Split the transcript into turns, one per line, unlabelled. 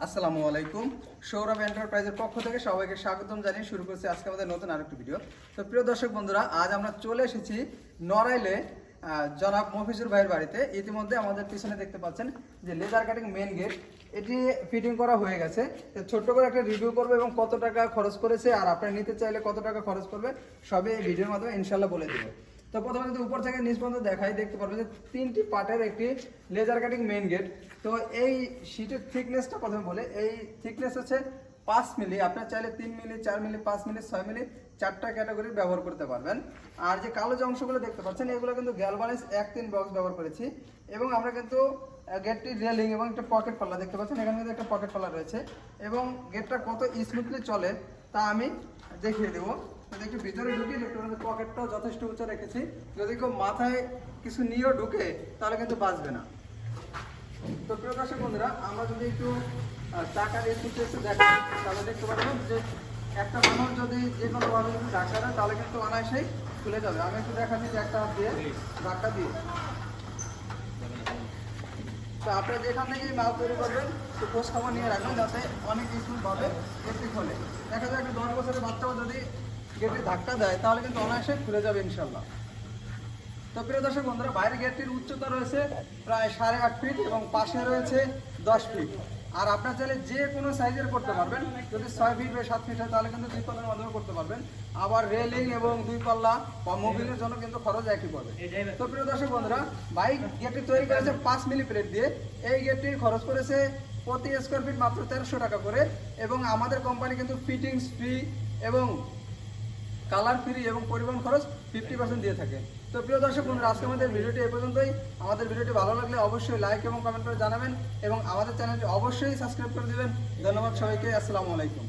আসসালামু আলাইকুম। সৌরভ এন্টারপ্রাইজের পক্ষ থেকে সবাইকে স্বাগতম জানিয়ে শুরু করছি আজকে আমাদের নতুন আরেকটি ভিডিও। তো প্রিয় দর্শক বন্ধুরা, আজ আমরা চলে এসেছি নড়াইলে জনাব মফিজুর ভাইয়ের বাড়িতে। ইতিমধ্যে আমাদের পিছনে দেখতে পাচ্ছেন যে লেজার কাটিং মেন গেট, এটি ফিটিং করা হয়ে গেছে। ছোট্ট করে একটা রিভিউ করবো এবং কত টাকা খরচ করেছে আর আপনারা নিতে চাইলে কত টাকা খরচ করবে সবই এই ভিডিওর মাধ্যমে ইনশাল্লাহ বলে দেবো। তো প্রথমে যদি উপর থেকে নিচ পর্যন্ত দেখাই, দেখতে পারবেন যে 3টি পার্টের একটি লেজার কাটিং মেইন গেট। তো এই শীটের থিকনেসটা প্রথমে বলে, এই থিকনেস হচ্ছে 5 মিলি। আপনারা চাইলে 3 মিলি, 4 মিলি, 5 মিলি, 6 মিলি 4টা ক্যাটাগরির ব্যবহার করতে পারবেন। আর যে কালো যে অংশগুলো দেখতে পাচ্ছেন এগুলো কিন্তু গ্যালভানাইজ 1-3 বক্স ব্যবহার করেছি। এবং আমরা কিন্তু গেটটি রেলিং এবং একটা পকেট পাল্লা দেখতে পাচ্ছেন, এখানে কিন্তু একটা পকেট পাল্লা রয়েছে। এবং গেটটা কত স্মুথলি চলে তা আমি দেখিয়ে দেবো। একটু ভিতরে ঢুকি, দেখতে পাচ্ছেন পকেটটাও যথেষ্ট উঁচু রেখেছি। যদি কেউ মাথায় কিছু নিয়েও ঢুকে তাহলে কিন্তু বাঁচবে না। তো প্রিয় দর্শক বন্ধুরা, আমরা যদি একটু টাকা দিয়ে একটু দেখাই তাহলে দেখতে পারবেন যে একটা মানুষ যদি যে কোনোভাবে যদি ধাক্কা দেয় তাহলে কিন্তু অনায়াসেই খুলে যাবে। আমি একটু দেখাচ্ছি যে একটা হাত দিয়ে ধাক্কা দিয়ে। তো আপনারা যেখান থেকেই মাল তৈরি করবেন তো খোঁজ খবর নিয়ে রাখবেন যাতে অনেক স্মুথভাবে গেটটি খোলে। দেখা যায় একটা 10 বছরের বাচ্চাও যদি গেটে ধাক্কা দেয় তাহলে কিন্তু অনায়াসে খুলে যাবে ইনশাল্লাহ। তো প্রিয় দর্শক বন্ধুরা, বাইরের গেটটির উচ্চতা রয়েছে প্রায় 8.5 ফিট এবং পাশে রয়েছে 10 ফিট। আর আপনার চাইলে যে কোনো সাইজের করতে পারবেন। যদি 6 ফিট বা 7 ফিট হয় তাহলে কিন্তু 2 পাল্লার মাধ্যমে করতে পারবেন। আবার রেলিং এবং 2 পাল্লা বা মোবিলের জন্য কিন্তু খরচ একই পড়বে। তো প্রিয় দর্শক বন্ধুরা, বাইক গেটটি তৈরি করেছে 5 মিলি প্লেট দিয়ে। এই গেটটির খরচ করেছে প্রতি স্কোয়ার ফিট মাত্র 1300 টাকা করে। এবং আমাদের কোম্পানি কিন্তু ফিটিংস ফ্রি এবং কালার ফ্রি এবং পরিবহন খরচ 50% দিয়ে থাকে। তো প্রিয় দর্শক বন্ধুরা, আজকে আমাদের ভিডিওটি এই পর্যন্তই। আমাদের ভিডিওটি ভালো লাগলে অবশ্যই লাইক এবং কমেন্ট করে জানাবেন এবং আমাদের চ্যানেলটি অবশ্যই সাবস্ক্রাইব করে দেবেন। ধন্যবাদ সবাইকে। আসসালামু আলাইকুম।